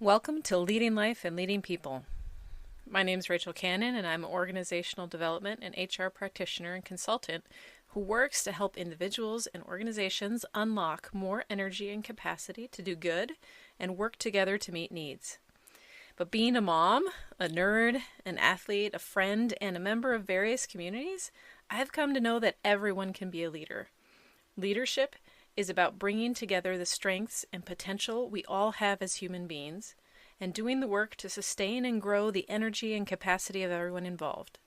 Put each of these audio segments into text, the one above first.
Welcome to Leading Life and Leading People. My name is Rachel Cannon, and I'm an organizational development and HR practitioner and consultant who works to help individuals and organizations unlock more energy and capacity to do good and work together to meet needs. But being a mom, a nerd, an athlete, a friend, and a member of various communities, I've come to know that everyone can be a leader. Leadership is about bringing together the strengths and potential we all have as human beings and doing the work to sustain and grow the energy and capacity of everyone involved.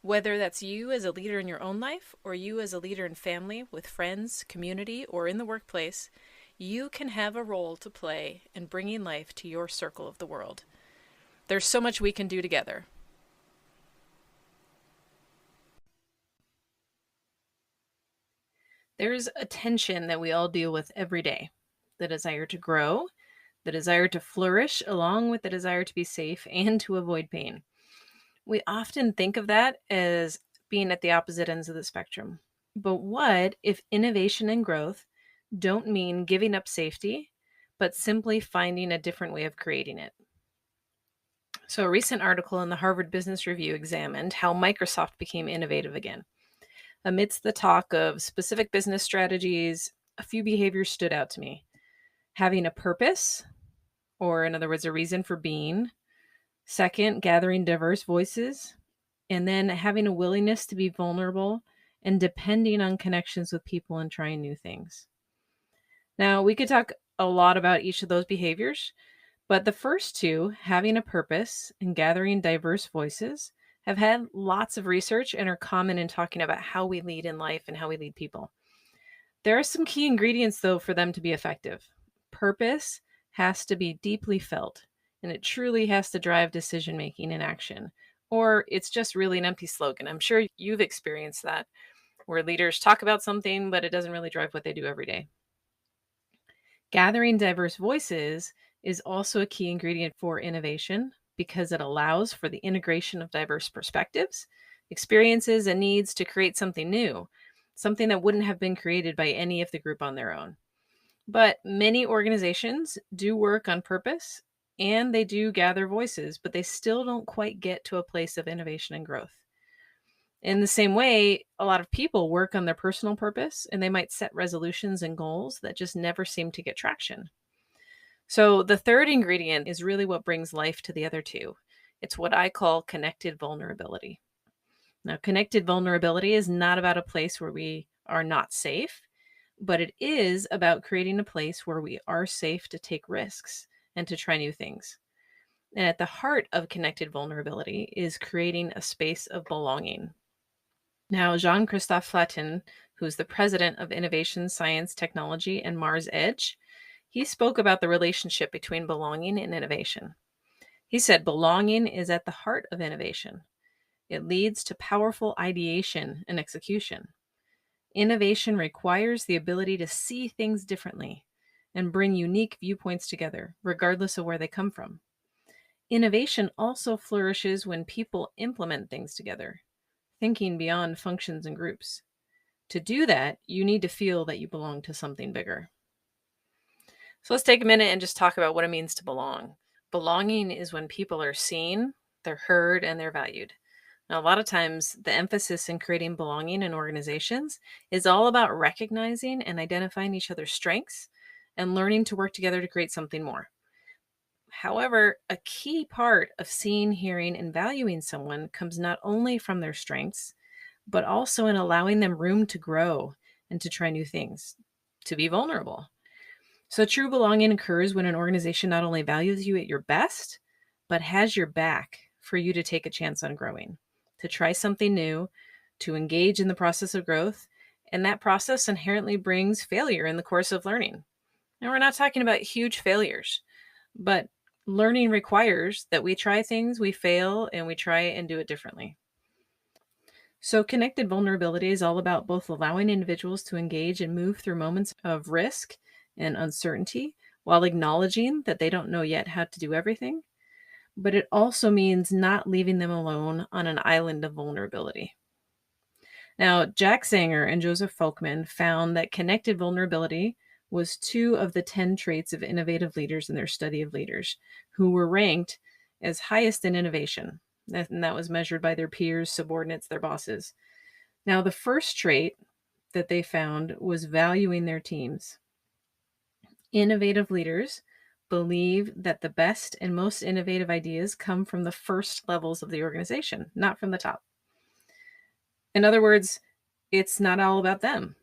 Whether that's you as a leader in your own life or you as a leader in family, with friends, community, or in the workplace, you can have a role to play in bringing life to your circle of the world. There's so much we can do together. There's a tension that we all deal with every day. The desire to grow, the desire to flourish, along with the desire to be safe and to avoid pain. We often think of that as being at the opposite ends of the spectrum. But what if innovation and growth don't mean giving up safety, but simply finding a different way of creating it? So, a recent article in the Harvard Business Review examined how Microsoft became innovative again. Amidst the talk of specific business strategies, a few behaviors stood out to me. Having a purpose, or in other words, a reason for being. Second, gathering diverse voices. And then having a willingness to be vulnerable and depending on connections with people and trying new things. Now, we could talk a lot about each of those behaviors, but the first two, having a purpose and gathering diverse voices, have had lots of research and are common in talking about how we lead in life and how we lead people. There are some key ingredients, though, for them to be effective. Purpose has to be deeply felt, and it truly has to drive decision making and action. Or it's just really an empty slogan. I'm sure you've experienced that, where leaders talk about something, but it doesn't really drive what they do every day. Gathering diverse voices is also a key ingredient for innovation because it allows for the integration of diverse perspectives, experiences, and needs to create something new, something that wouldn't have been created by any of the group on their own. But many organizations do work on purpose and they do gather voices, but they still don't quite get to a place of innovation and growth. In the same way, a lot of people work on their personal purpose and they might set resolutions and goals that just never seem to get traction. So the third ingredient is really what brings life to the other two. It's what I call connected vulnerability. Now, connected vulnerability is not about a place where we are not safe, but it is about creating a place where we are safe to take risks and to try new things. And at the heart of connected vulnerability is creating a space of belonging. Now, Jean-Christophe Flatin, who's the president of Innovation, Science, Technology, and Mars Edge, he spoke about the relationship between belonging and innovation. He said belonging is at the heart of innovation. It leads to powerful ideation and execution. Innovation requires the ability to see things differently and bring unique viewpoints together, regardless of where they come from. Innovation also flourishes when people implement things together, thinking beyond functions and groups. To do that, you need to feel that you belong to something bigger. So let's take a minute and just talk about what it means to belong. Belonging is when people are seen, they're heard, and they're valued. Now, a lot of times, the emphasis in creating belonging in organizations is all about recognizing and identifying each other's strengths and learning to work together to create something more. However, a key part of seeing, hearing, and valuing someone comes not only from their strengths, but also in allowing them room to grow and to try new things, to be vulnerable. So true belonging occurs when an organization not only values you at your best, but has your back for you to take a chance on growing, to try something new, to engage in the process of growth. And that process inherently brings failure in the course of learning. And we're not talking about huge failures, but learning requires that we try things, we fail, and we try and do it differently. So connected vulnerability is all about both allowing individuals to engage and move through moments of risk and uncertainty while acknowledging that they don't know yet how to do everything. But it also means not leaving them alone on an island of vulnerability. Now, Jack Sanger and Joseph Folkman found that connected vulnerability was 2 of the 10 traits of innovative leaders in their study of leaders, who were ranked as highest in innovation. And that was measured by their peers, subordinates, their bosses. Now, the first trait that they found was valuing their teams. Innovative leaders believe that the best and most innovative ideas come from the first levels of the organization, not from the top. In other words, it's not all about them.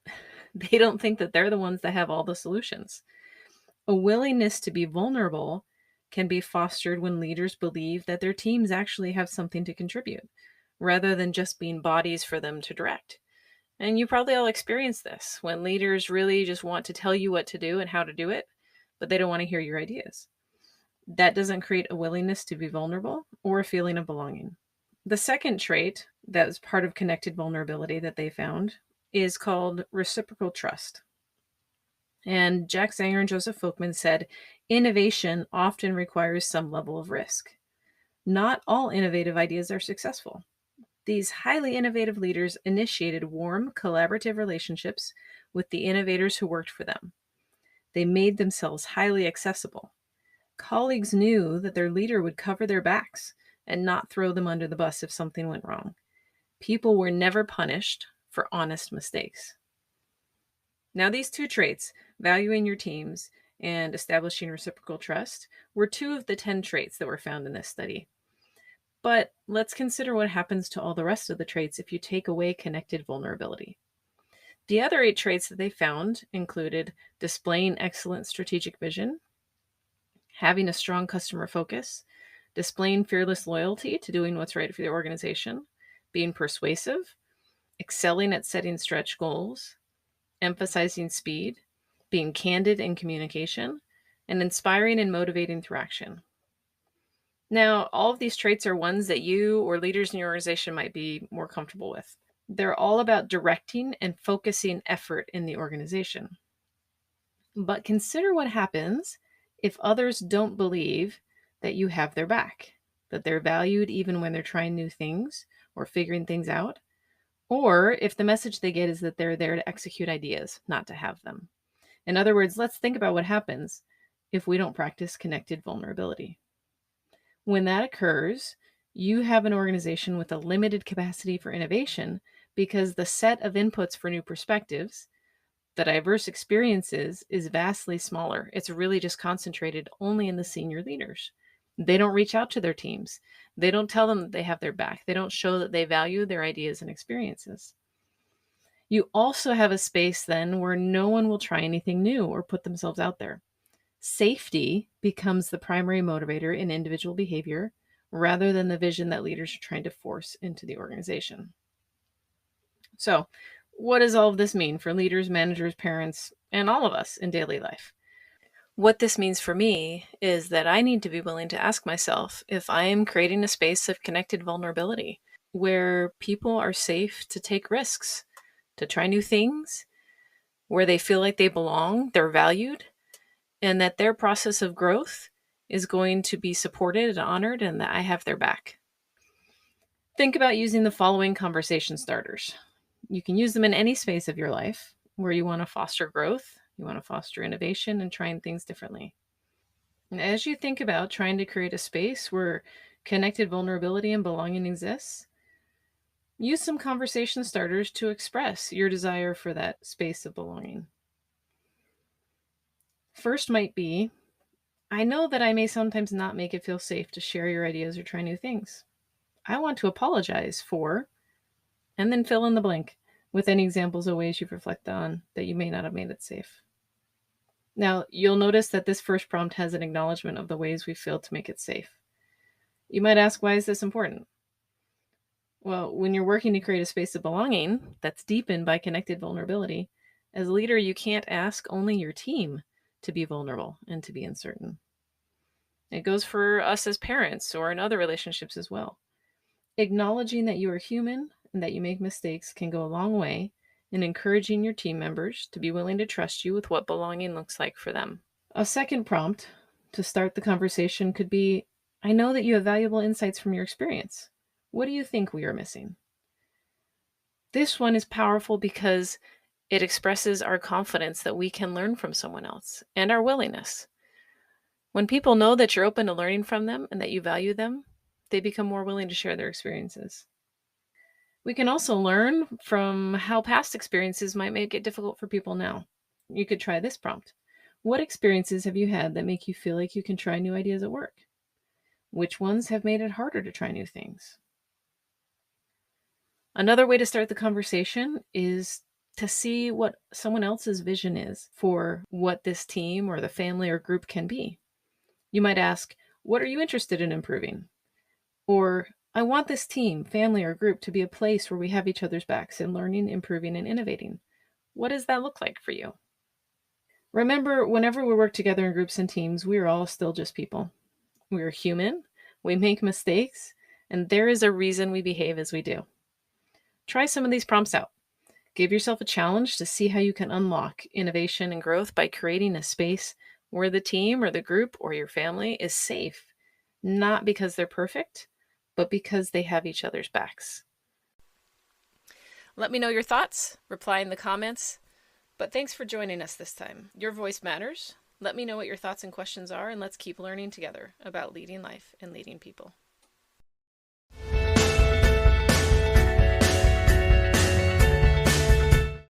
They don't think that they're the ones that have all the solutions. A willingness to be vulnerable can be fostered when leaders believe that their teams actually have something to contribute, rather than just being bodies for them to direct. And you probably all experienced this when leaders really just want to tell you what to do and how to do it, but they don't want to hear your ideas. That doesn't create a willingness to be vulnerable or a feeling of belonging. The second trait that was part of connected vulnerability that they found is called reciprocal trust. And Jack Sanger and Joseph Folkman said, innovation often requires some level of risk. Not all innovative ideas are successful. These highly innovative leaders initiated warm, collaborative relationships with the innovators who worked for them. They made themselves highly accessible. Colleagues knew that their leader would cover their backs and not throw them under the bus if something went wrong. People were never punished for honest mistakes. Now, these 2 traits, valuing your teams and establishing reciprocal trust, were 2 of the 10 traits that were found in this study. But let's consider what happens to all the rest of the traits if you take away connected vulnerability. The other 8 traits that they found included displaying excellent strategic vision, having a strong customer focus, displaying fearless loyalty to doing what's right for the organization, being persuasive, excelling at setting stretch goals, emphasizing speed, being candid in communication, and inspiring and motivating through action. Now, all of these traits are ones that you or leaders in your organization might be more comfortable with. They're all about directing and focusing effort in the organization. But consider what happens if others don't believe that you have their back, that they're valued even when they're trying new things or figuring things out, or if the message they get is that they're there to execute ideas, not to have them. In other words, let's think about what happens if we don't practice connected vulnerability. When that occurs, you have an organization with a limited capacity for innovation because the set of inputs for new perspectives, the diverse experiences, is vastly smaller. It's really just concentrated only in the senior leaders. They don't reach out to their teams. They don't tell them that they have their back. They don't show that they value their ideas and experiences. You also have a space then where no one will try anything new or put themselves out there. Safety becomes the primary motivator in individual behavior rather than the vision that leaders are trying to force into the organization. So, what does all of this mean for leaders, managers, parents, and all of us in daily life? What this means for me is that I need to be willing to ask myself if I am creating a space of connected vulnerability where people are safe to take risks, to try new things, where they feel like they belong, they're valued, and that their process of growth is going to be supported and honored, and that I have their back. Think about using the following conversation starters. You can use them in any space of your life where you want to foster growth, you want to foster innovation, and trying things differently. And as you think about trying to create a space where connected vulnerability and belonging exists, use some conversation starters to express your desire for that space of belonging. First might be, I know that I may sometimes not make it feel safe to share your ideas or try new things. I want to apologize for, and then fill in the blank with any examples of ways you've reflected on that you may not have made it safe. Now, you'll notice that this first prompt has an acknowledgement of the ways we failed to make it safe. You might ask, why is this important? Well, when you're working to create a space of belonging that's deepened by connected vulnerability, as a leader, you can't ask only your team to be vulnerable and to be uncertain. It goes for us as parents or in other relationships as well. Acknowledging that you are human and that you make mistakes can go a long way in encouraging your team members to be willing to trust you with what belonging looks like for them. A second prompt to start the conversation could be, I know that you have valuable insights from your experience. What do you think we are missing? This one is powerful because It expresses our confidence that we can learn from someone else and our willingness. When people know that you're open to learning from them and that you value them, they become more willing to share their experiences. We can also learn from how past experiences might make it difficult for people now. You could try this prompt. What experiences have you had that make you feel like you can try new ideas at work? Which ones have made it harder to try new things? Another way to start the conversation is to see what someone else's vision is for what this team or the family or group can be. You might ask, what are you interested in improving? Or, I want this team, family, or group to be a place where we have each other's backs in learning, improving, and innovating. What does that look like for you? Remember, whenever we work together in groups and teams, we are all still just people. We are human, we make mistakes, and there is a reason we behave as we do. Try some of these prompts out. Give yourself a challenge to see how you can unlock innovation and growth by creating a space where the team or the group or your family is safe, not because they're perfect, but because they have each other's backs. Let me know your thoughts, reply in the comments, but thanks for joining us this time. Your voice matters. Let me know what your thoughts and questions are, and let's keep learning together about leading life and leading people.